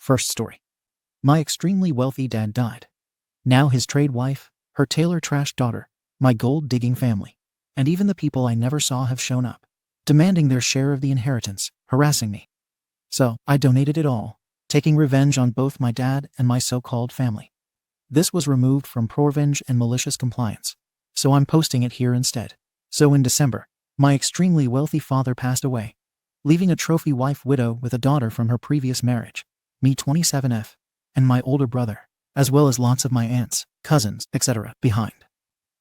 First story. My extremely wealthy dad died. Now his trade wife, her Taylor trash daughter, my gold-digging family, and even the people I never saw have shown up, demanding their share of the inheritance, harassing me. So, I donated it all, taking revenge on both my dad and my so-called family. This was removed from revenge and malicious compliance, so I'm posting it here instead. So in December, my extremely wealthy father passed away, leaving a trophy wife widow with a daughter from her previous marriage, me 27F, and my older brother, as well as lots of my aunts, cousins, etc. behind.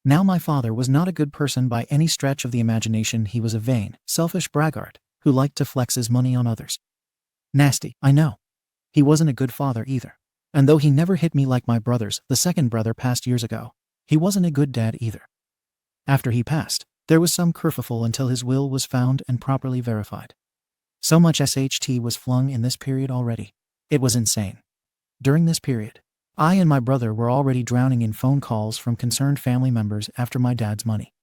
Now my father was not a good person by any stretch of the imagination. He was a vain, selfish braggart who liked to flex his money on others. Nasty, I know. He wasn't a good father either. And though he never hit me like my brothers, the second brother passed years ago, he wasn't a good dad either. After he passed, there was some kerfuffle until his will was found and properly verified. So much SHT was flung in this period already. It was insane. During this period, I and my brother were already drowning in phone calls from concerned family members after my dad's money.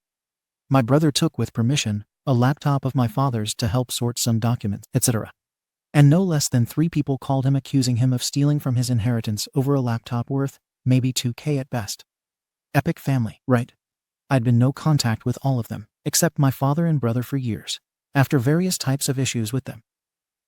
My brother took, with permission, a laptop of my father's to help sort some documents, etc. And no less than 3 people called him accusing him of stealing from his inheritance over a laptop worth maybe $2K at best. Epic family, right? I'd been no contact with all of them, except my father and brother for years, after various types of issues with them.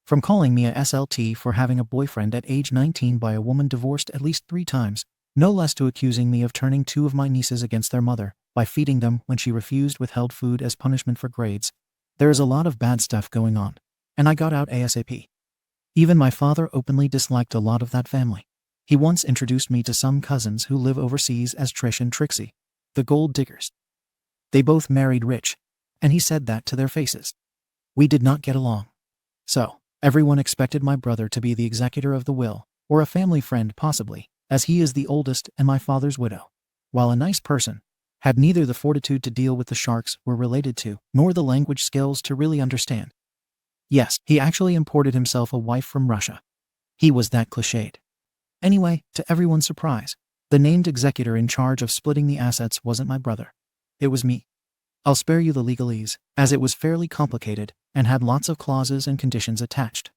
From calling me a SLT for having a boyfriend at age 19 by a woman divorced at least 3 times, no less to accusing me of turning 2 of my nieces against their mother by feeding them when she refused withheld food as punishment for grades. There is a lot of bad stuff going on, and I got out ASAP. Even my father openly disliked a lot of that family. He once introduced me to some cousins who live overseas as Trish and Trixie, the gold diggers. They both married rich, and he said that to their faces. We did not get along. So, everyone expected my brother to be the executor of the will, or a family friend possibly, as he is the oldest and my father's widow. While a nice person, had neither the fortitude to deal with the sharks we're related to, nor the language skills to really understand. Yes, he actually imported himself a wife from Russia. He was that cliched. Anyway, to everyone's surprise, the named executor in charge of splitting the assets wasn't my brother. It was me. I'll spare you the legalese, as it was fairly complicated and had lots of clauses and conditions attached.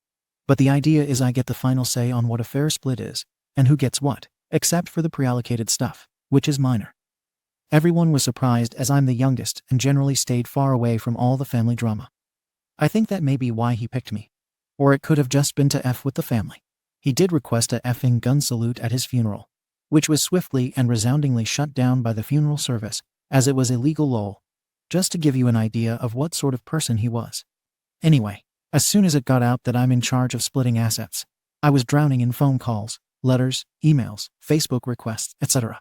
But the idea is I get the final say on what a fair split is, and who gets what, except for the pre-allocated stuff, which is minor. Everyone was surprised as I'm the youngest and generally stayed far away from all the family drama. I think that may be why he picked me. Or it could have just been to F with the family. He did request a effing gun salute at his funeral, which was swiftly and resoundingly shut down by the funeral service, as it was illegal lol. Just to give you an idea of what sort of person he was. Anyway, as soon as it got out that I'm in charge of splitting assets, I was drowning in phone calls, letters, emails, Facebook requests, etc.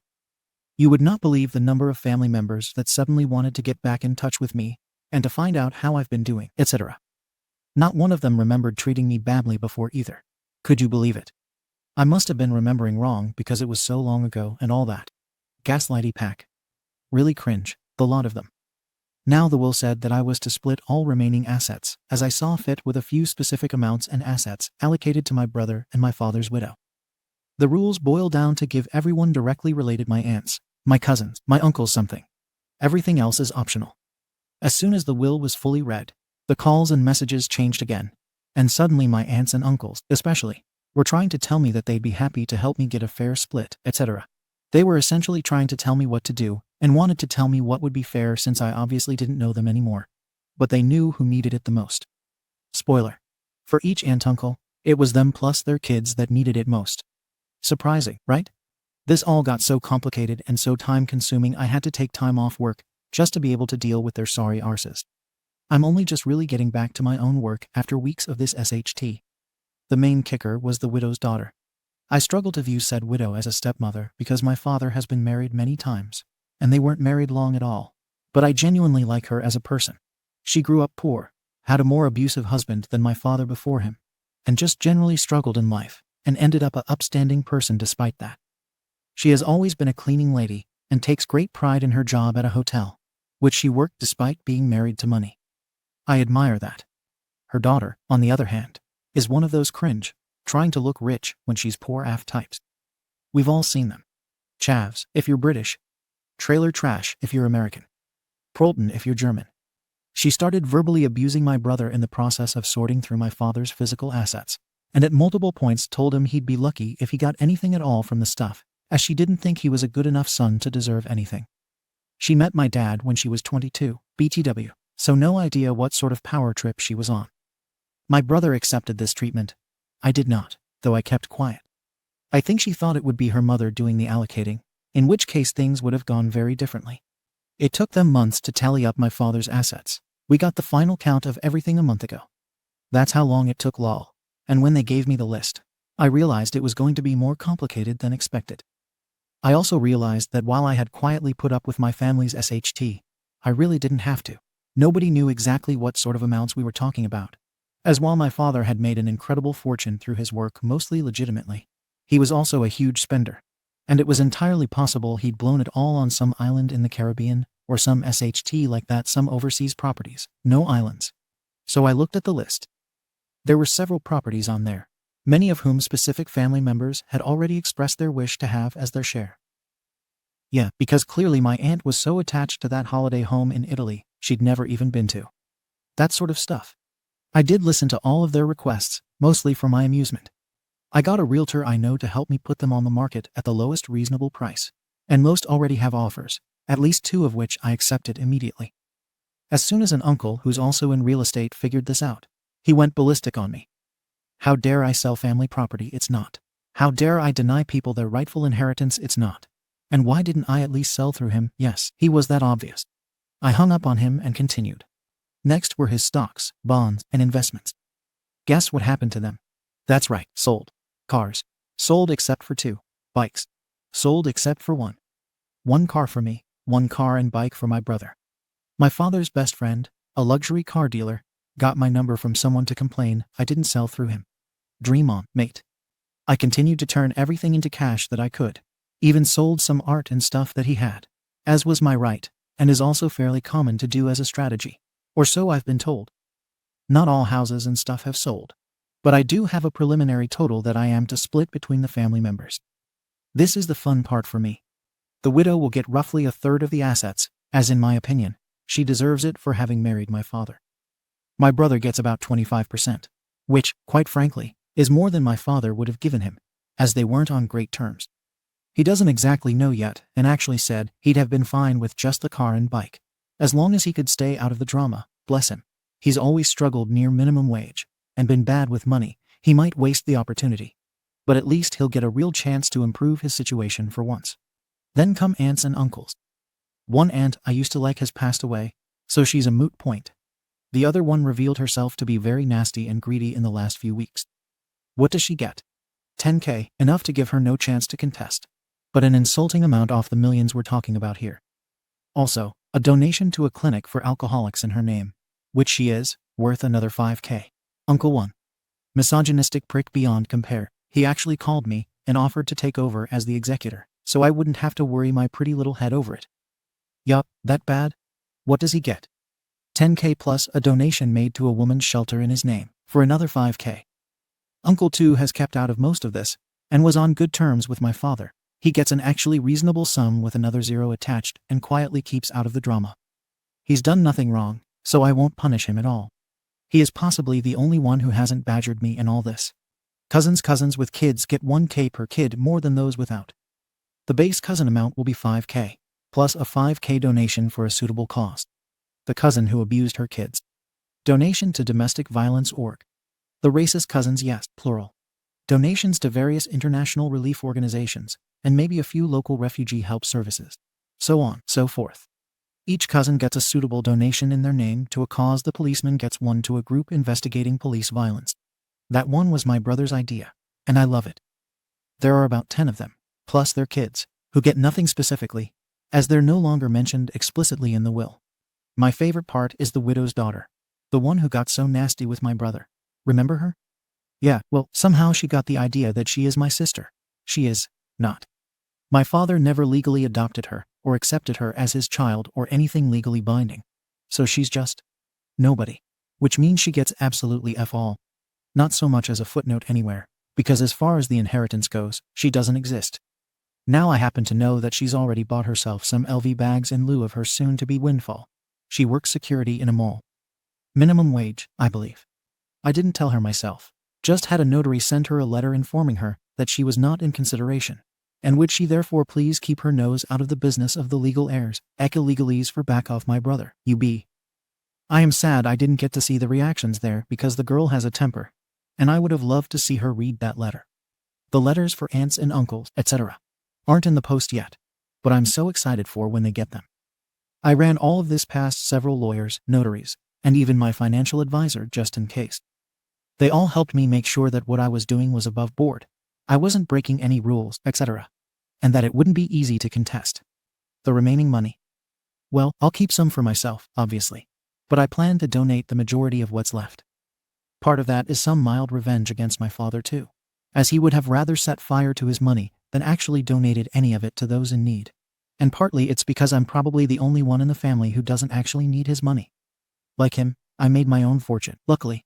You would not believe the number of family members that suddenly wanted to get back in touch with me and to find out how I've been doing, etc. Not one of them remembered treating me badly before either. Could you believe it? I must have been remembering wrong because it was so long ago and all that. Gaslighty pack. Really cringe, the lot of them. Now the will said that I was to split all remaining assets, as I saw fit, with a few specific amounts and assets allocated to my brother and my father's widow. The rules boil down to give everyone directly related, my aunts, my cousins, my uncles, something. Everything else is optional. As soon as the will was fully read, the calls and messages changed again, and suddenly my aunts and uncles, especially, were trying to tell me that they'd be happy to help me get a fair split, etc. They were essentially trying to tell me what to do, and wanted to tell me what would be fair since I obviously didn't know them anymore. But they knew who needed it the most. Spoiler. For each aunt-uncle, it was them plus their kids that needed it most. Surprising, right? This all got so complicated and so time-consuming I had to take time off work just to be able to deal with their sorry arses. I'm only just really getting back to my own work after weeks of this SHT. The main kicker was the widow's daughter. I struggle to view said widow as a stepmother because my father has been married many times, and they weren't married long at all. But I genuinely like her as a person. She grew up poor, had a more abusive husband than my father before him, and just generally struggled in life, and ended up a upstanding person despite that. She has always been a cleaning lady, and takes great pride in her job at a hotel, which she worked despite being married to money. I admire that. Her daughter, on the other hand, is one of those cringe, trying to look rich when she's poor AF types. We've all seen them. Chavs, if you're British. Trailer trash if you're American. Prolton if you're German. She started verbally abusing my brother in the process of sorting through my father's physical assets. and at multiple points told him he'd be lucky if he got anything at all from the stuff, as she didn't think he was a good enough son to deserve anything. She met my dad when she was 22, BTW, so no idea what sort of power trip she was on. My brother accepted this treatment. I did not, though I kept quiet. I think she thought it would be her mother doing the allocating, in which case things would have gone very differently. It took them months to tally up my father's assets. We got the final count of everything a month ago. That's how long it took lol. And when they gave me the list, I realized it was going to be more complicated than expected. I also realized that while I had quietly put up with my family's SHT, I really didn't have to. Nobody knew exactly what sort of amounts we were talking about. As while my father had made an incredible fortune through his work mostly legitimately, he was also a huge spender. And it was entirely possible he'd blown it all on some island in the Caribbean, or some SHT like that, some overseas properties, no islands. So I looked at the list. There were several properties on there, many of whom specific family members had already expressed their wish to have as their share. Yeah, because clearly my aunt was so attached to that holiday home in Italy she'd never even been to. That sort of stuff. I did listen to all of their requests, mostly for my amusement. I got a realtor I know to help me put them on the market at the lowest reasonable price, and most already have offers, at least 2 of which I accepted immediately. As soon as an uncle who's also in real estate figured this out, he went ballistic on me. How dare I sell family property? It's not. How dare I deny people their rightful inheritance? It's not. And why didn't I at least sell through him? Yes, he was that obvious. I hung up on him and continued. Next were his stocks, bonds, and investments. Guess what happened to them? That's right, sold. Cars. Sold except for 2. Bikes. Sold except for 1. 1 car for me, 1 car and bike for my brother. My father's best friend, a luxury car dealer, got my number from someone to complain I didn't sell through him. Dream on, mate. I continued to turn everything into cash that I could. Even sold some art and stuff that he had, as was my right, and is also fairly common to do as a strategy. Or so I've been told. Not all houses and stuff have sold. But I do have a preliminary total that I am to split between the family members. This is the fun part for me. The widow will get roughly 1/3 of the assets, as in my opinion, she deserves it for having married my father. My brother gets about 25%, which, quite frankly, is more than my father would have given him, as they weren't on great terms. He doesn't exactly know yet, and actually said he'd have been fine with just the car and bike, as long as he could stay out of the drama, bless him. He's always struggled near minimum wage, and been bad with money. He might waste the opportunity, but at least he'll get a real chance to improve his situation for once. Then come aunts and uncles. One aunt I used to like has passed away, so she's a moot point. The other one revealed herself to be very nasty and greedy in the last few weeks. What does she get? 10K, enough to give her no chance to contest, but an insulting amount off the millions we're talking about here. Also, a donation to a clinic for alcoholics in her name, which she is, worth another 5K. Uncle 1. Misogynistic prick beyond compare. He actually called me and offered to take over as the executor, so I wouldn't have to worry my pretty little head over it. Yup, that bad? What does he get? 10K plus a donation made to a woman's shelter in his name, for another 5K. Uncle 2 has kept out of most of this, and was on good terms with my father. He gets an actually reasonable sum with another 0 attached and quietly keeps out of the drama. He's done nothing wrong, so I won't punish him at all. He is possibly the only one who hasn't badgered me in all this. Cousins with kids get 1K per kid more than those without. The base cousin amount will be 5K, plus a 5K donation for a suitable cause. The cousin who abused her kids. Donation to domestic violence org. The racist cousins, yes, plural. Donations to various international relief organizations, and maybe a few local refugee help services. So on, so forth. Each cousin gets a suitable donation in their name to a cause. The policeman gets one to a group investigating police violence. That one was my brother's idea, and I love it. There are about 10 of them, plus their kids, who get nothing specifically, as they're no longer mentioned explicitly in the will. My favorite part is the widow's daughter, the one who got so nasty with my brother. Remember her? Yeah, well, somehow she got the idea that she is my sister. She is not. My father never legally adopted her, or accepted her as his child or anything legally binding. So she's just nobody. Which means she gets absolutely F all. Not so much as a footnote anywhere, because as far as the inheritance goes, she doesn't exist. Now I happen to know that she's already bought herself some LV bags in lieu of her soon-to-be windfall. She works security in a mall. Minimum wage, I believe. I didn't tell her myself, just had a notary send her a letter informing her that she was not in consideration, and would she therefore please keep her nose out of the business of the legal heirs, legalese for back off my brother, I am sad I didn't get to see the reactions there because the girl has a temper, and I would have loved to see her read that letter. The letters for aunts and uncles, etc. aren't in the post yet, but I'm so excited for when they get them. I ran all of this past several lawyers, notaries, and even my financial advisor just in case. They all helped me make sure that what I was doing was above board, I wasn't breaking any rules, etc., and that it wouldn't be easy to contest. The remaining money? Well, I'll keep some for myself, obviously, but I plan to donate the majority of what's left. Part of that is some mild revenge against my father too, as he would have rather set fire to his money than actually donated any of it to those in need. And partly it's because I'm probably the only one in the family who doesn't actually need his money. Like him, I made my own fortune, luckily.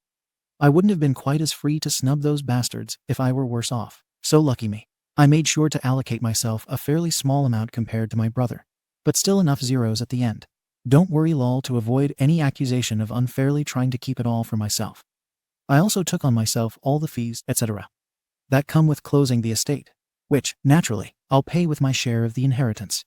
I wouldn't have been quite as free to snub those bastards if I were worse off, so lucky me. I made sure to allocate myself a fairly small amount compared to my brother, but still enough zeros at the end. Don't worry lol to avoid any accusation of unfairly trying to keep it all for myself. I also took on myself all the fees, etc. that come with closing the estate, which, naturally, I'll pay with my share of the inheritance.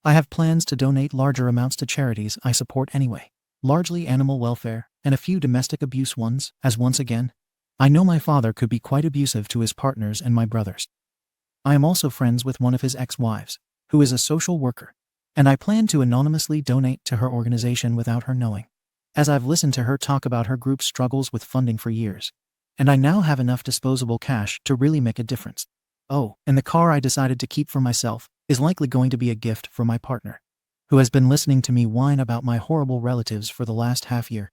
I have plans to donate larger amounts to charities I support anyway, largely animal welfare, and a few domestic abuse ones, as once again, I know my father could be quite abusive to his partners and my brothers. I am also friends with one of his ex-wives, who is a social worker, and I plan to anonymously donate to her organization without her knowing, as I've listened to her talk about her group's struggles with funding for years, and I now have enough disposable cash to really make a difference. Oh, and the car I decided to keep for myself is likely going to be a gift for my partner, who has been listening to me whine about my horrible relatives for the last half year.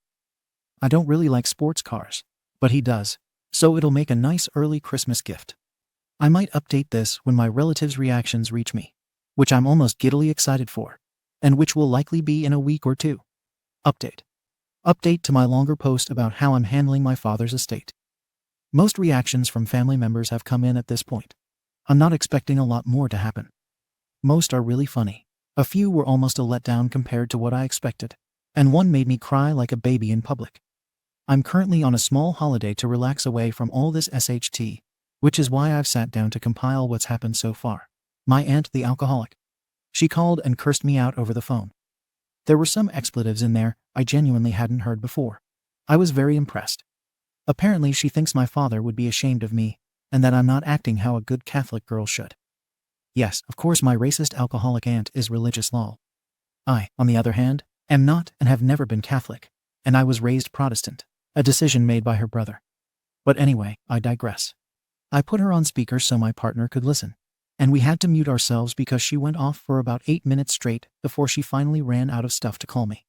I don't really like sports cars, but he does, so it'll make a nice early Christmas gift. I might update this when my relatives' reactions reach me, which I'm almost giddily excited for, and which will likely be in a week or two. Update to my longer post about how I'm handling my father's estate. Most reactions from family members have come in at this point. I'm not expecting a lot more to happen. Most are really funny. A few were almost a letdown compared to what I expected, and one made me cry like a baby in public. I'm currently on a small holiday to relax away from all this SHT, which is why I've sat down to compile what's happened so far. My aunt, the alcoholic. She called and cursed me out over the phone. There were some expletives in there I genuinely hadn't heard before. I was very impressed. Apparently she thinks my father would be ashamed of me, and that I'm not acting how a good Catholic girl should. Yes, of course my racist alcoholic aunt is religious lol. I, on the other hand, am not and have never been Catholic, and I was raised Protestant, a decision made by her brother. But anyway, I digress. I put her on speaker so my partner could listen, and we had to mute ourselves because she went off for about 8 minutes straight before she finally ran out of stuff to call me.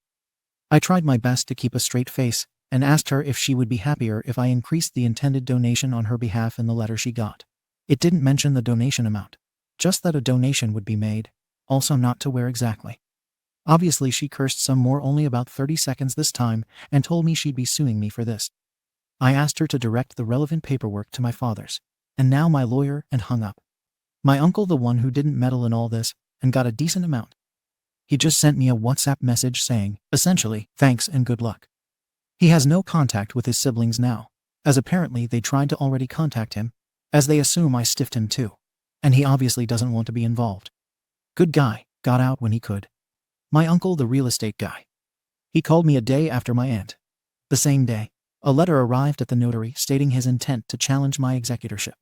I tried my best to keep a straight face and asked her if she would be happier if I increased the intended donation on her behalf in the letter she got. It didn't mention the donation amount, just that a donation would be made, also not to where exactly. Obviously she cursed some more only about 30 seconds this time and told me she'd be suing me for this. I asked her to direct the relevant paperwork to my father's, and now my lawyer, and hung up. My uncle, the one who didn't meddle in all this, and got a decent amount. He just sent me a WhatsApp message saying, essentially, thanks and good luck. He has no contact with his siblings now, as apparently they tried to already contact him, as they assume I stiffed him too, and he obviously doesn't want to be involved. Good guy, got out when he could. My uncle, the real estate guy. He called me a day after my aunt. The same day, a letter arrived at the notary stating his intent to challenge my executorship.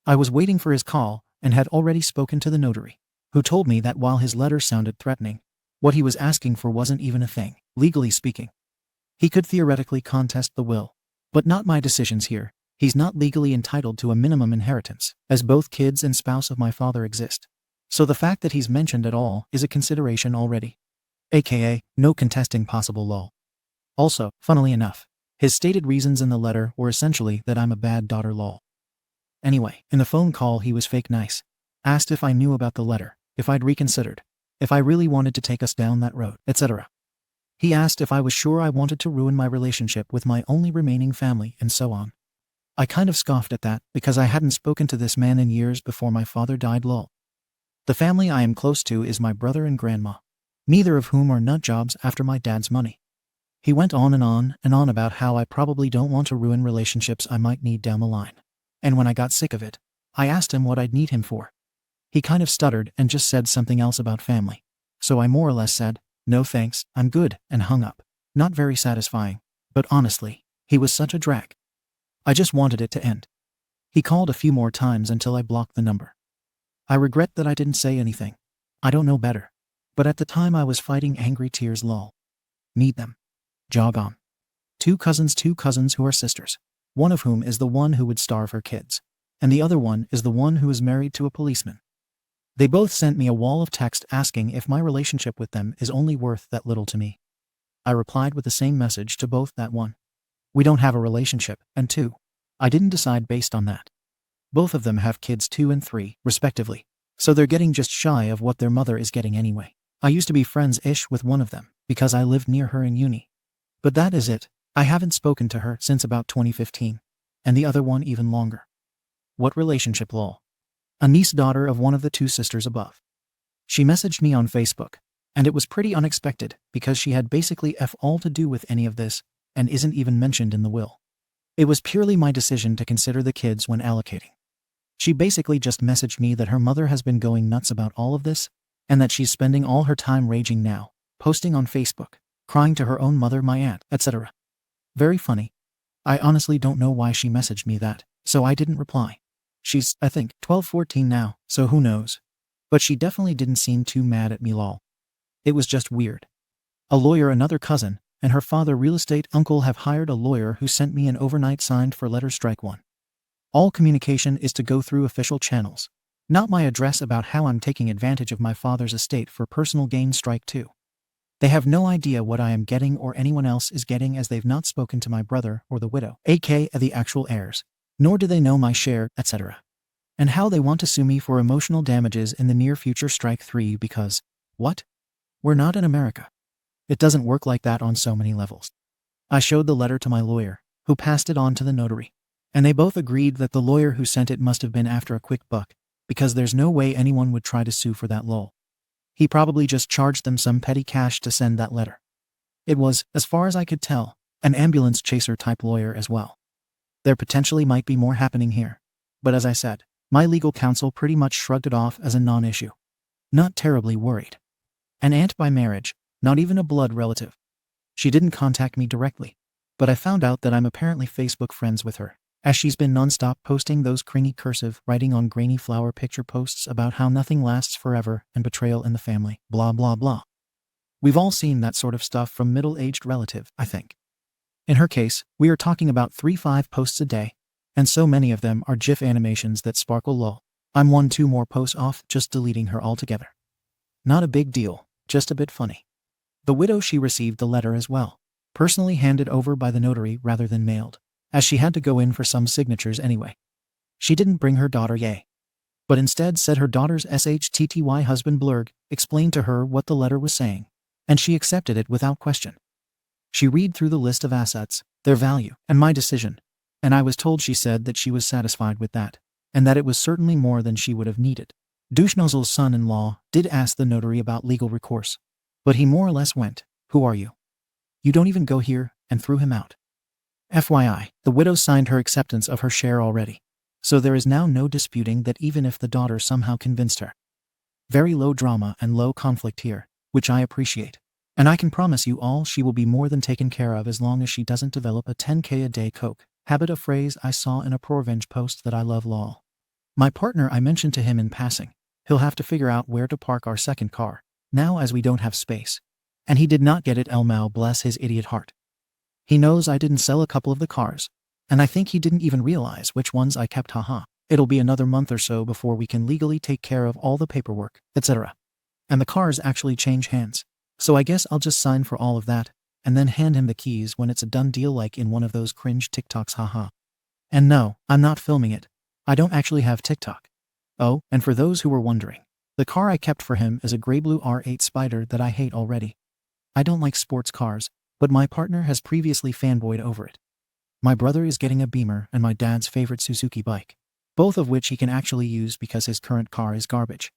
I was waiting for his call and had already spoken to the notary, who told me that while his letter sounded threatening, what he was asking for wasn't even a thing, legally speaking. He could theoretically contest the will, but not my decisions here. He's not legally entitled to a minimum inheritance, as both kids and spouse of my father exist. So the fact that he's mentioned at all is a consideration already. AKA, no contesting possible lol. Also, funnily enough, his stated reasons in the letter were essentially that I'm a bad daughter lol. Anyway, in the phone call he was fake nice. Asked if I knew about the letter, if I'd reconsidered, if I really wanted to take us down that road, etc. He asked if I was sure I wanted to ruin my relationship with my only remaining family and so on. I kind of scoffed at that because I hadn't spoken to this man in years before my father died lol. The family I am close to is my brother and grandma, neither of whom are nut jobs after my dad's money. He went on and on about how I probably don't want to ruin relationships I might need down the line. And when I got sick of it, I asked him what I'd need him for. He kind of stuttered and just said something else about family. So I more or less said, "No thanks, I'm good," and hung up. Not very satisfying, but honestly, he was such a drag. I just wanted it to end. He called a few more times until I blocked the number. I regret that I didn't say anything. I don't know better. But at the time I was fighting angry tears. Lol. Meet them. Jog on. Two cousins who are sisters. One of whom is the one who would starve her kids. And the other one is the one who is married to a policeman. They both sent me a wall of text asking if my relationship with them is only worth that little to me. I replied with the same message to both that one. We don't have a relationship, and two, I didn't decide based on that. Both of them have kids 2 and 3, respectively, so they're getting just shy of what their mother is getting anyway. I used to be friends-ish with one of them, because I lived near her in uni. But that is it. I haven't spoken to her since about 2015, and the other one even longer. What relationship, lol? A niece-daughter of one of the two sisters above. She messaged me on Facebook, and it was pretty unexpected because she had basically F all to do with any of this, and isn't even mentioned in the will. It was purely my decision to consider the kids when allocating. She basically just messaged me that her mother has been going nuts about all of this, and that she's spending all her time raging now, posting on Facebook, crying to her own mother, my aunt, etc. Very funny. I honestly don't know why she messaged me that, so I didn't reply. She's, I think, 12-14 now, so who knows. But she definitely didn't seem too mad at me, lol. It was just weird. A lawyer, another cousin, and her father, real estate uncle, have hired a lawyer who sent me an overnight signed for letter strike 1. All communication is to go through official channels. Not my address about how I'm taking advantage of my father's estate for personal gain strike 2. They have no idea what I am getting or anyone else is getting, as they've not spoken to my brother or the widow, aka the actual heirs, nor do they know my share, etc. And how they want to sue me for emotional damages in the near future strike 3 because, what? We're not in America. It doesn't work like that on so many levels. I showed the letter to my lawyer, who passed it on to the notary. And they both agreed that the lawyer who sent it must have been after a quick buck, because there's no way anyone would try to sue for that, lol. He probably just charged them some petty cash to send that letter. It was, as far as I could tell, an ambulance chaser type lawyer as well. There potentially might be more happening here. But as I said, my legal counsel pretty much shrugged it off as a non-issue. Not terribly worried. An aunt by marriage, not even a blood relative. She didn't contact me directly, but I found out that I'm apparently Facebook friends with her, as she's been non-stop posting those cringy cursive writing on grainy flower picture posts about how nothing lasts forever and betrayal in the family, blah blah blah. We've all seen that sort of stuff from middle-aged relative, I think. In her case, we are talking about 3-5 posts a day, and so many of them are GIF animations that sparkle, lol. I'm 1-2 more posts off just deleting her altogether. Not a big deal, just a bit funny. The widow, she received the letter as well, personally handed over by the notary rather than mailed, as she had to go in for some signatures anyway. She didn't bring her daughter, yay. But instead said her daughter's SHTTY husband Blurg explained to her what the letter was saying, and she accepted it without question. She read through the list of assets, their value, and my decision, and I was told she said that she was satisfied with that, and that it was certainly more than she would have needed. Douchenozzle's son-in-law did ask the notary about legal recourse, but he more or less went, "Who are you? You don't even go here," and threw him out. FYI, the widow signed her acceptance of her share already, so there is now no disputing that, even if the daughter somehow convinced her. Very low drama and low conflict here, which I appreciate. And I can promise you all she will be more than taken care of as long as she doesn't develop a 10K a day coke habit, a phrase I saw in a ProRevenge post that I love, lol. My partner, I mentioned to him in passing, he'll have to figure out where to park our second car, now as we don't have space. And he did not get it, Elmao, bless his idiot heart. He knows I didn't sell a couple of the cars, and I think he didn't even realize which ones I kept, haha. It'll be another month or so before we can legally take care of all the paperwork, etc. And the cars actually change hands. So I guess I'll just sign for all of that, and then hand him the keys when it's a done deal, like in one of those cringe TikToks, haha. And no, I'm not filming it. I don't actually have TikTok. Oh, and for those who were wondering, the car I kept for him is a gray blue R8 Spider that I hate already. I don't like sports cars, but my partner has previously fanboyed over it. My brother is getting a Beamer and my dad's favorite Suzuki bike, both of which he can actually use because his current car is garbage.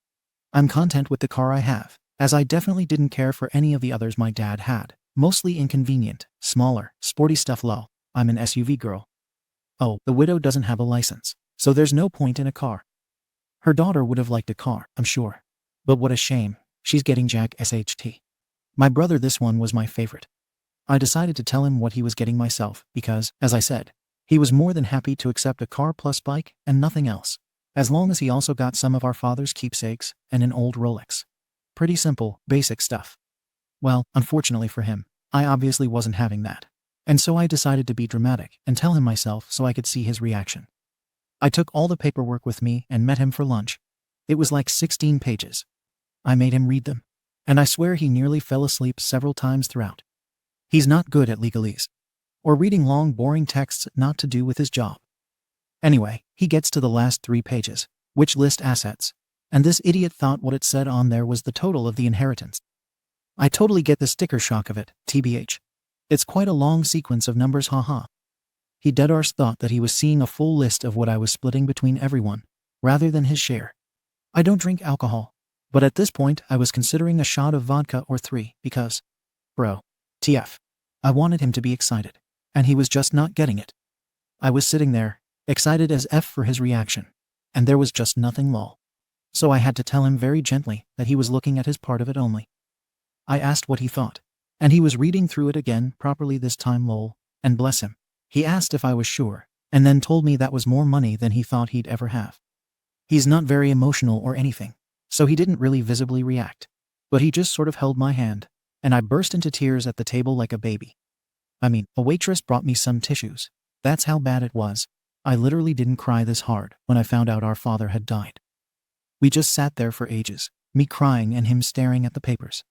I'm content with the car I have, as I definitely didn't care for any of the others my dad had, Mostly inconvenient, smaller, sporty stuff lol. I'm an SUV girl. Oh, the widow doesn't have a license, so there's no point in a car. Her daughter would have liked a car, I'm sure. But what a shame, she's getting Jack SHT. My brother, this one was my favorite. I decided to tell him what he was getting myself because, as I said, he was more than happy to accept a car plus bike and nothing else, as long as he also got some of our father's keepsakes and an old Rolex. Pretty simple, basic stuff. Well, unfortunately for him, I obviously wasn't having that. And so I decided to be dramatic and tell him myself so I could see his reaction. I took all the paperwork with me and met him for lunch. It was like 16 pages. I made him read them. And I swear he nearly fell asleep several times throughout. He's not good at legalese. Or reading long, boring texts not to do with his job. Anyway, he gets to the last 3 pages, which list assets. And this idiot thought what it said on there was the total of the inheritance. I totally get the sticker shock of it, TBH. It's quite a long sequence of numbers, haha. He dead-arse thought that he was seeing a full list of what I was splitting between everyone, rather than his share. I don't drink alcohol, but at this point I was considering a shot of vodka or 3 because, bro, TF. I wanted him to be excited, and he was just not getting it. I was sitting there, excited as F for his reaction, and there was just nothing lol. So I had to tell him very gently that he was looking at his part of it only. I asked what he thought, and he was reading through it again properly this time lol, and bless him. He asked if I was sure, and then told me that was more money than he thought he'd ever have. He's not very emotional or anything, so he didn't really visibly react, but he just sort of held my hand, and I burst into tears at the table like a baby. I mean, a waitress brought me some tissues. That's how bad it was. I literally didn't cry this hard when I found out our father had died. We just sat there for ages, me crying and him staring at the papers.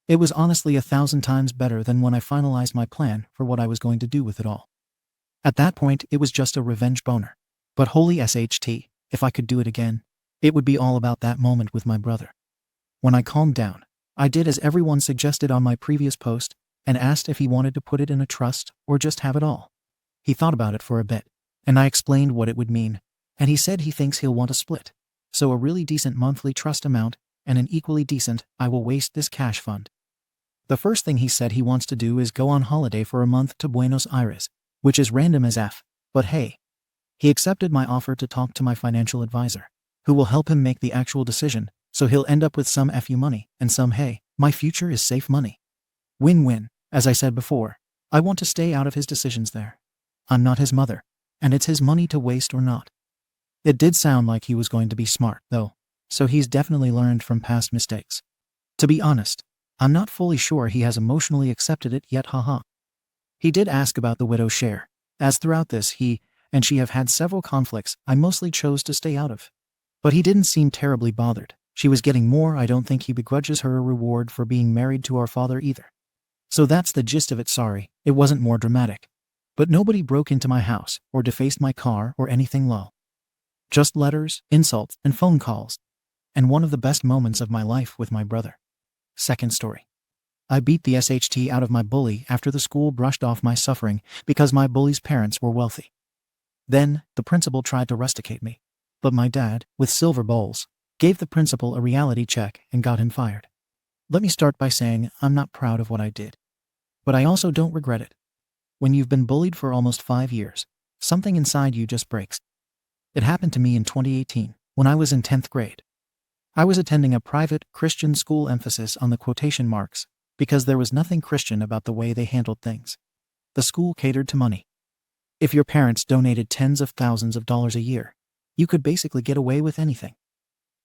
It was honestly 1,000 times better than when I finalized my plan for what I was going to do with it all. At that point, it was just a revenge boner. But holy SHT, if I could do it again, it would be all about that moment with my brother. When I calmed down, I did as everyone suggested on my previous post and asked if he wanted to put it in a trust or just have it all. He thought about it for a bit, and I explained what it would mean, and he said he thinks he'll want a split. So a really decent monthly trust amount and an equally decent I will waste this cash fund. The first thing he said he wants to do is go on holiday for a month to Buenos Aires, which is random as F, but hey. He accepted my offer to talk to my financial advisor, who will help him make the actual decision, so he'll end up with some FU money and some hey, my future is safe money. Win-win. As I said before, I want to stay out of his decisions there. I'm not his mother, and it's his money to waste or not. It did sound like he was going to be smart, though, so he's definitely learned from past mistakes. To be honest, I'm not fully sure he has emotionally accepted it yet, haha. He did ask about the widow's share, as throughout this he and she have had several conflicts I mostly chose to stay out of. But he didn't seem terribly bothered. She was getting more. I don't think he begrudges her a reward for being married to our father either. So that's the gist of it. Sorry, it wasn't more dramatic. But nobody broke into my house or defaced my car or anything lol. Just letters, insults, and phone calls. And one of the best moments of my life with my brother. Second story. I beat the SHT out of my bully after the school brushed off my suffering because my bully's parents were wealthy. Then, the principal tried to rusticate me. But my dad, with silver bowls, gave the principal a reality check and got him fired. Let me start by saying I'm not proud of what I did. But I also don't regret it. When you've been bullied for almost 5 years, something inside you just breaks. It happened to me in 2018, when I was in 10th grade. I was attending a private Christian school, emphasis on the quotation marks, because there was nothing Christian about the way they handled things. The school catered to money. If your parents donated tens of thousands of dollars a year, you could basically get away with anything.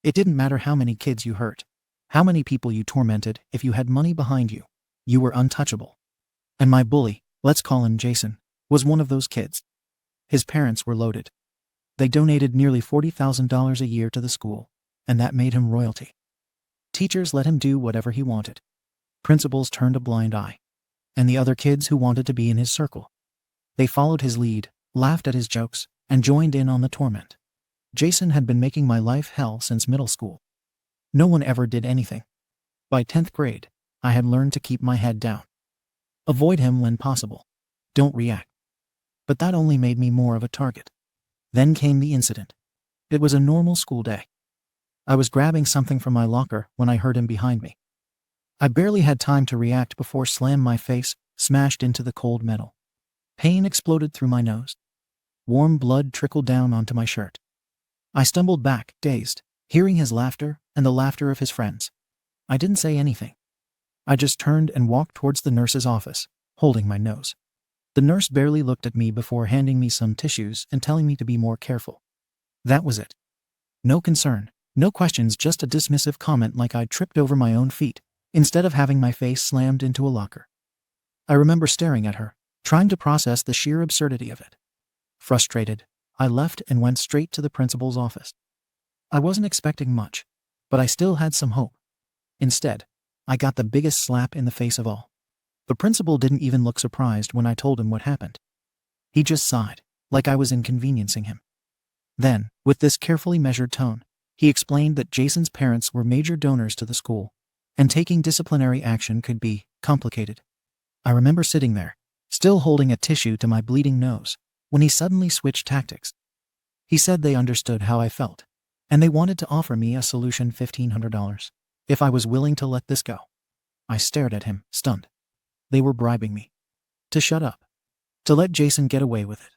It didn't matter how many kids you hurt, how many people you tormented. If you had money behind you, you were untouchable. And my bully, let's call him Jason, was one of those kids. His parents were loaded. They donated nearly $40,000 a year to the school, and that made him royalty. Teachers let him do whatever he wanted. Principals turned a blind eye. And the other kids who wanted to be in his circle, they followed his lead, laughed at his jokes, and joined in on the torment. Jason had been making my life hell since middle school. No one ever did anything. By 10th grade, I had learned to keep my head down. Avoid him when possible. Don't react. But that only made me more of a target. Then came the incident. It was a normal school day. I was grabbing something from my locker when I heard him behind me. I barely had time to react before my face smashed into the cold metal. Pain exploded through my nose. Warm blood trickled down onto my shirt. I stumbled back, dazed, hearing his laughter and the laughter of his friends. I didn't say anything. I just turned and walked towards the nurse's office, holding my nose. The nurse barely looked at me before handing me some tissues and telling me to be more careful. That was it. No concern, no questions, just a dismissive comment like I'd tripped over my own feet, instead of having my face slammed into a locker. I remember staring at her, trying to process the sheer absurdity of it. Frustrated, I left and went straight to the principal's office. I wasn't expecting much, but I still had some hope. Instead, I got the biggest slap in the face of all. The principal didn't even look surprised when I told him what happened. He just sighed, like I was inconveniencing him. Then, with this carefully measured tone, he explained that Jason's parents were major donors to the school, and taking disciplinary action could be complicated. I remember sitting there, still holding a tissue to my bleeding nose, when he suddenly switched tactics. He said they understood how I felt, and they wanted to offer me a solution, $1,500, if I was willing to let this go. I stared at him, stunned. They were bribing me to shut up, to let Jason get away with it.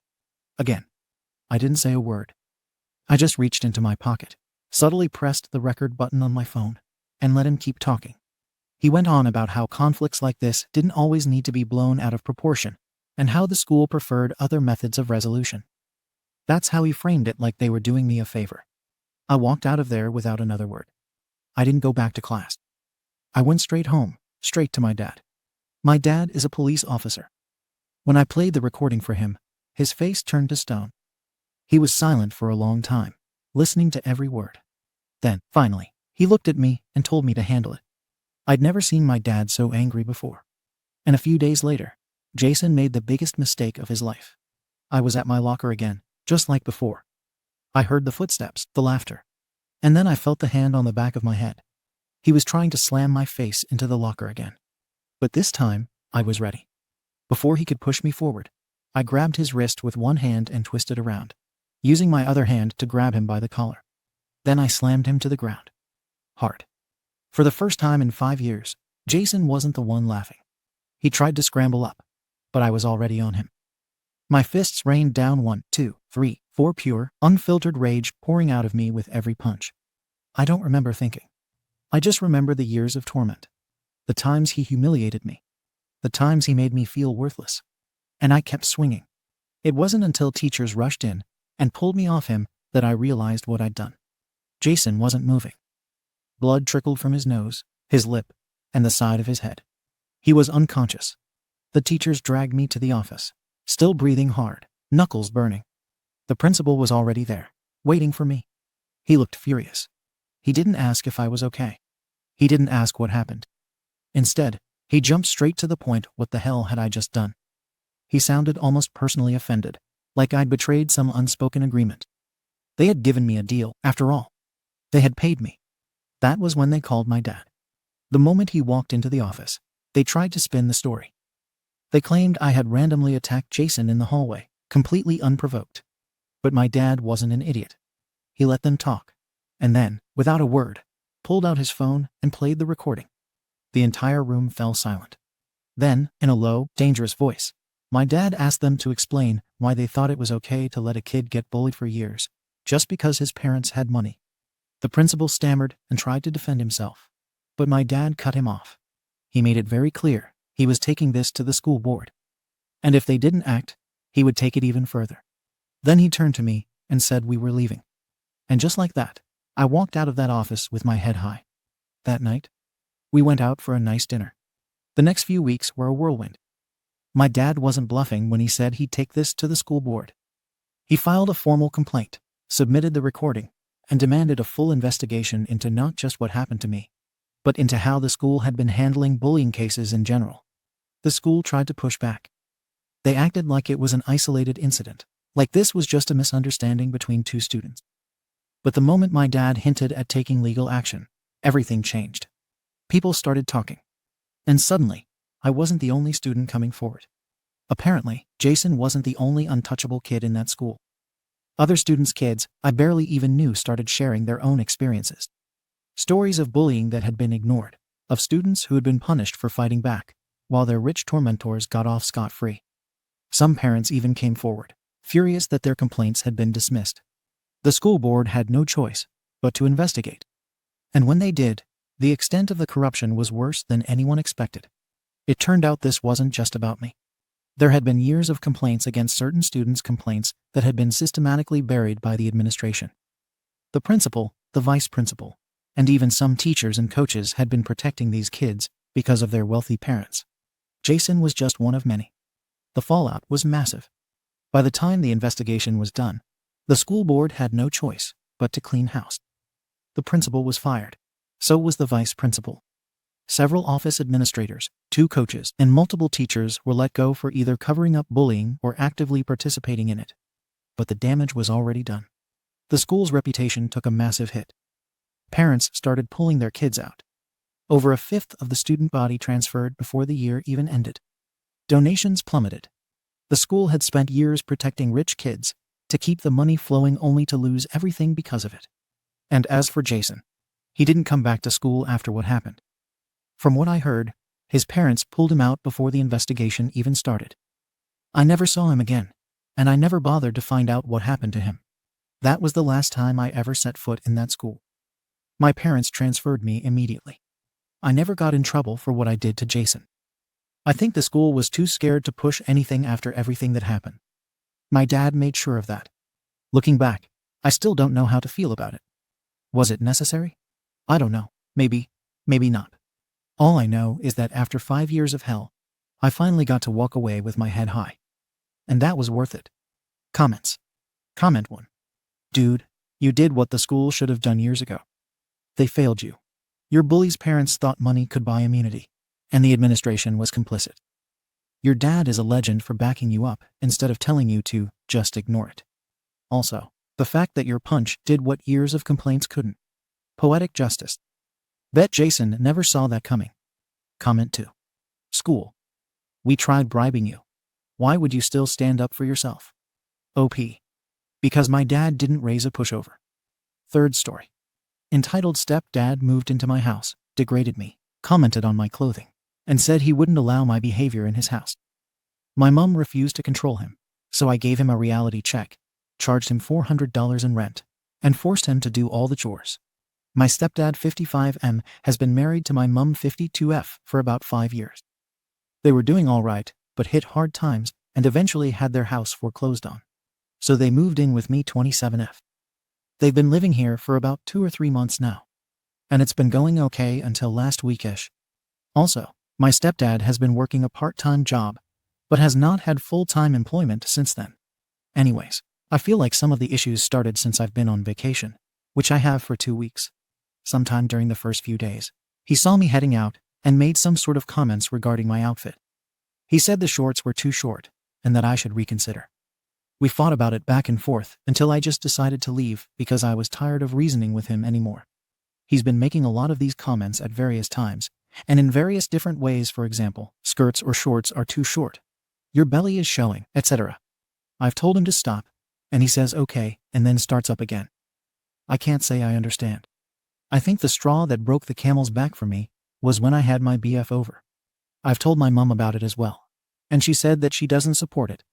Again, I didn't say a word. I just reached into my pocket, subtly pressed the record button on my phone, and let him keep talking. He went on about how conflicts like this didn't always need to be blown out of proportion, and how the school preferred other methods of resolution. That's how he framed it, like they were doing me a favor. I walked out of there without another word. I didn't go back to class. I went straight home, straight to my dad. My dad is a police officer. When I played the recording for him, his face turned to stone. He was silent for a long time, listening to every word. Then, finally, he looked at me and told me to handle it. I'd never seen my dad so angry before. And a few days later, Jason made the biggest mistake of his life. I was at my locker again, just like before. I heard the footsteps, the laughter. And then I felt the hand on the back of my head. He was trying to slam my face into the locker again. But this time, I was ready. Before he could push me forward, I grabbed his wrist with one hand and twisted around, using my other hand to grab him by the collar. Then I slammed him to the ground. Hard. For the first time in 5 years, Jason wasn't the one laughing. He tried to scramble up, but I was already on him. My fists rained down 1, 2, 3, 4, pure, unfiltered rage pouring out of me with every punch. I don't remember thinking. I just remember the years of torment. The times he humiliated me. The times he made me feel worthless. And I kept swinging. It wasn't until teachers rushed in and pulled me off him that I realized what I'd done. Jason wasn't moving. Blood trickled from his nose, his lip, and the side of his head. He was unconscious. The teachers dragged me to the office, still breathing hard, knuckles burning. The principal was already there, waiting for me. He looked furious. He didn't ask if I was okay. He didn't ask what happened. Instead, he jumped straight to the point. What the hell had I just done? He sounded almost personally offended, like I'd betrayed some unspoken agreement. They had given me a deal, after all. They had paid me. That was when they called my dad. The moment he walked into the office, they tried to spin the story. They claimed I had randomly attacked Jason in the hallway, completely unprovoked. But my dad wasn't an idiot. He let them talk, and then, without a word, pulled out his phone and played the recording. The entire room fell silent. Then, in a low, dangerous voice, my dad asked them to explain why they thought it was okay to let a kid get bullied for years, just because his parents had money. The principal stammered and tried to defend himself, but my dad cut him off. He made it very clear he was taking this to the school board. And if they didn't act, he would take it even further. Then he turned to me and said we were leaving. And just like that, I walked out of that office with my head high. That night, we went out for a nice dinner. The next few weeks were a whirlwind. My dad wasn't bluffing when he said he'd take this to the school board. He filed a formal complaint, submitted the recording, and demanded a full investigation into not just what happened to me, but into how the school had been handling bullying cases in general. The school tried to push back. They acted like it was an isolated incident, like this was just a misunderstanding between two students. But the moment my dad hinted at taking legal action, everything changed. People started talking. And suddenly, I wasn't the only student coming forward. Apparently, Jason wasn't the only untouchable kid in that school. Other students' kids I barely even knew started sharing their own experiences. Stories of bullying that had been ignored, of students who had been punished for fighting back, while their rich tormentors got off scot-free. Some parents even came forward, furious that their complaints had been dismissed. The school board had no choice but to investigate. And when they did, the extent of the corruption was worse than anyone expected. It turned out this wasn't just about me. There had been years of complaints against certain students' complaints that had been systematically buried by the administration. The principal, the vice principal, and even some teachers and coaches had been protecting these kids because of their wealthy parents. Jason was just one of many. The fallout was massive. By the time the investigation was done, the school board had no choice but to clean house. The principal was fired. So was the vice principal. Several office administrators, 2 coaches, and multiple teachers were let go for either covering up bullying or actively participating in it. But the damage was already done. The school's reputation took a massive hit. Parents started pulling their kids out. Over a fifth of the student body transferred before the year even ended. Donations plummeted. The school had spent years protecting rich kids to keep the money flowing only to lose everything because of it. And as for Jason, he didn't come back to school after what happened. From what I heard, his parents pulled him out before the investigation even started. I never saw him again, and I never bothered to find out what happened to him. That was the last time I ever set foot in that school. My parents transferred me immediately. I never got in trouble for what I did to Jason. I think the school was too scared to push anything after everything that happened. My dad made sure of that. Looking back, I still don't know how to feel about it. Was it necessary? I don't know. Maybe, maybe not. All I know is that after 5 years of hell, I finally got to walk away with my head high. And that was worth it. Comments. Comment 1. Dude, you did what the school should have done years ago. They failed you. Your bully's parents thought money could buy immunity, and the administration was complicit. Your dad is a legend for backing you up instead of telling you to just ignore it. Also, the fact that your punch did what years of complaints couldn't. Poetic justice. Bet Jason never saw that coming. Comment 2. School. We tried bribing you. Why would you still stand up for yourself? OP. Because my dad didn't raise a pushover. Third story. Entitled Stepdad moved into my house, degraded me, commented on my clothing, and said he wouldn't allow my behavior in his house. My mom refused to control him, so I gave him a reality check, charged him $400 in rent, and forced him to do all the chores. My stepdad 55M has been married to my mom 52F for about 5 years. They were doing all right, but hit hard times and eventually had their house foreclosed on. So they moved in with me 27F. They've been living here for about 2 or 3 months now. And it's been going okay until last week-ish. Also, my stepdad has been working a part-time job, but has not had full-time employment since then. Anyways, I feel like some of the issues started since I've been on vacation, which I have for 2 weeks. Sometime during the first few days, he saw me heading out and made some sort of comments regarding my outfit. He said the shorts were too short and that I should reconsider. We fought about it back and forth until I just decided to leave because I was tired of reasoning with him anymore. He's been making a lot of these comments at various times, and in various different ways. For example, skirts or shorts are too short, your belly is showing, etc. I've told him to stop, and he says okay, and then starts up again. I can't say I understand. I think the straw that broke the camel's back for me was when I had my BF over. I've told my mom about it as well, and she said that she doesn't support it,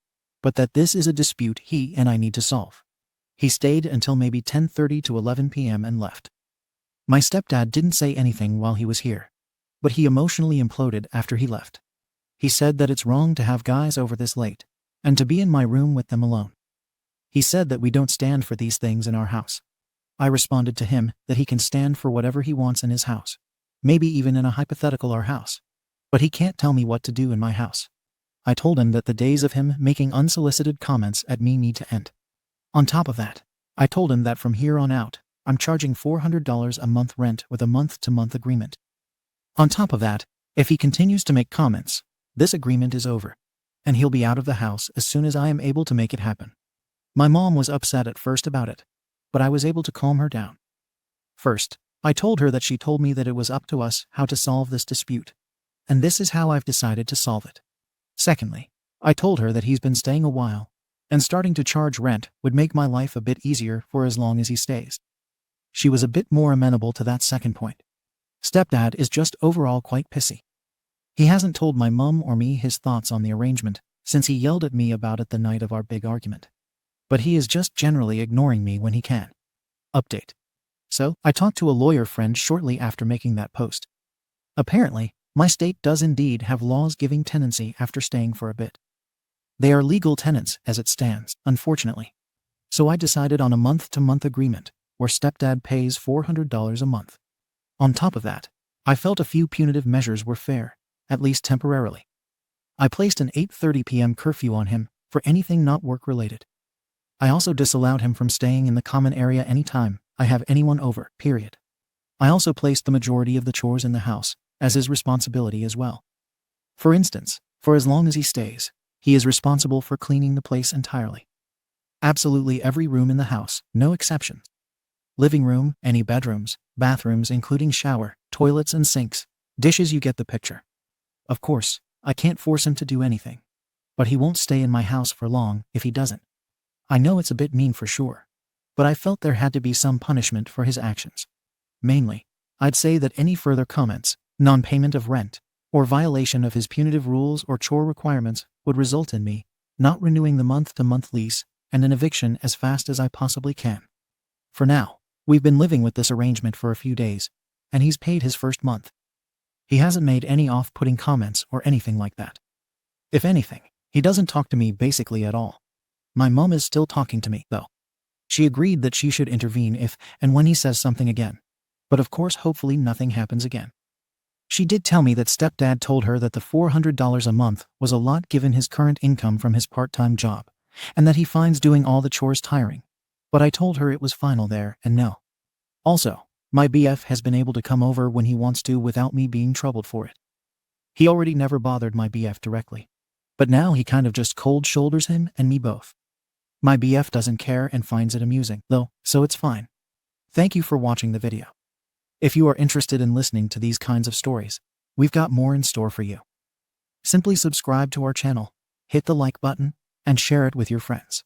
but that this is a dispute he and I need to solve. He stayed until maybe 10:30 to 11 p.m. and left. My stepdad didn't say anything while he was here, but he emotionally imploded after he left. He said that it's wrong to have guys over this late, and to be in my room with them alone. He said that we don't stand for these things in our house. I responded to him that he can stand for whatever he wants in his house, maybe even in a hypothetical our house, but he can't tell me what to do in my house. I told him that the days of him making unsolicited comments at me need to end. On top of that, I told him that from here on out, I'm charging $400 a month rent with a month-to-month agreement. On top of that, if he continues to make comments, this agreement is over, and he'll be out of the house as soon as I am able to make it happen. My mom was upset at first about it, but I was able to calm her down. First, I told her that she told me that it was up to us how to solve this dispute, and this is how I've decided to solve it. Secondly, I told her that he's been staying a while, and starting to charge rent would make my life a bit easier for as long as he stays. She was a bit more amenable to that second point. Stepdad is just overall quite pissy. He hasn't told my mum or me his thoughts on the arrangement since he yelled at me about it the night of our big argument. But he is just generally ignoring me when he can. Update. So, I talked to a lawyer friend shortly after making that post. Apparently, my state does indeed have laws giving tenancy after staying for a bit. They are legal tenants as it stands, unfortunately. So I decided on a month-to-month agreement where stepdad pays $400 a month. On top of that, I felt a few punitive measures were fair, at least temporarily. I placed an 8:30 p.m. curfew on him for anything not work-related. I also disallowed him from staying in the common area anytime I have anyone over, period. I also placed the majority of the chores in the house as his responsibility as well. For instance, for as long as he stays, he is responsible for cleaning the place entirely. Absolutely every room in the house, no exceptions. Living room, any bedrooms, bathrooms including shower, toilets and sinks, dishes, you get the picture. Of course, I can't force him to do anything. But he won't stay in my house for long if he doesn't. I know it's a bit mean for sure, but I felt there had to be some punishment for his actions. Mainly, I'd say that any further comments, non-payment of rent, or violation of his punitive rules or chore requirements would result in me not renewing the month-to-month lease and an eviction as fast as I possibly can. For now, we've been living with this arrangement for a few days, and he's paid his first month. He hasn't made any off-putting comments or anything like that. If anything, he doesn't talk to me basically at all. My mum is still talking to me, though. She agreed that she should intervene if and when he says something again. But of course, hopefully nothing happens again. She did tell me that stepdad told her that the $400 a month was a lot given his current income from his part-time job, and that he finds doing all the chores tiring. But I told her it was final there and no. Also, my BF has been able to come over when he wants to without me being troubled for it. He already never bothered my BF directly. But now he kind of just cold shoulders him and me both. My BF doesn't care and finds it amusing, though, so it's fine. Thank you for watching the video. If you are interested in listening to these kinds of stories, we've got more in store for you. Simply subscribe to our channel, hit the like button, and share it with your friends.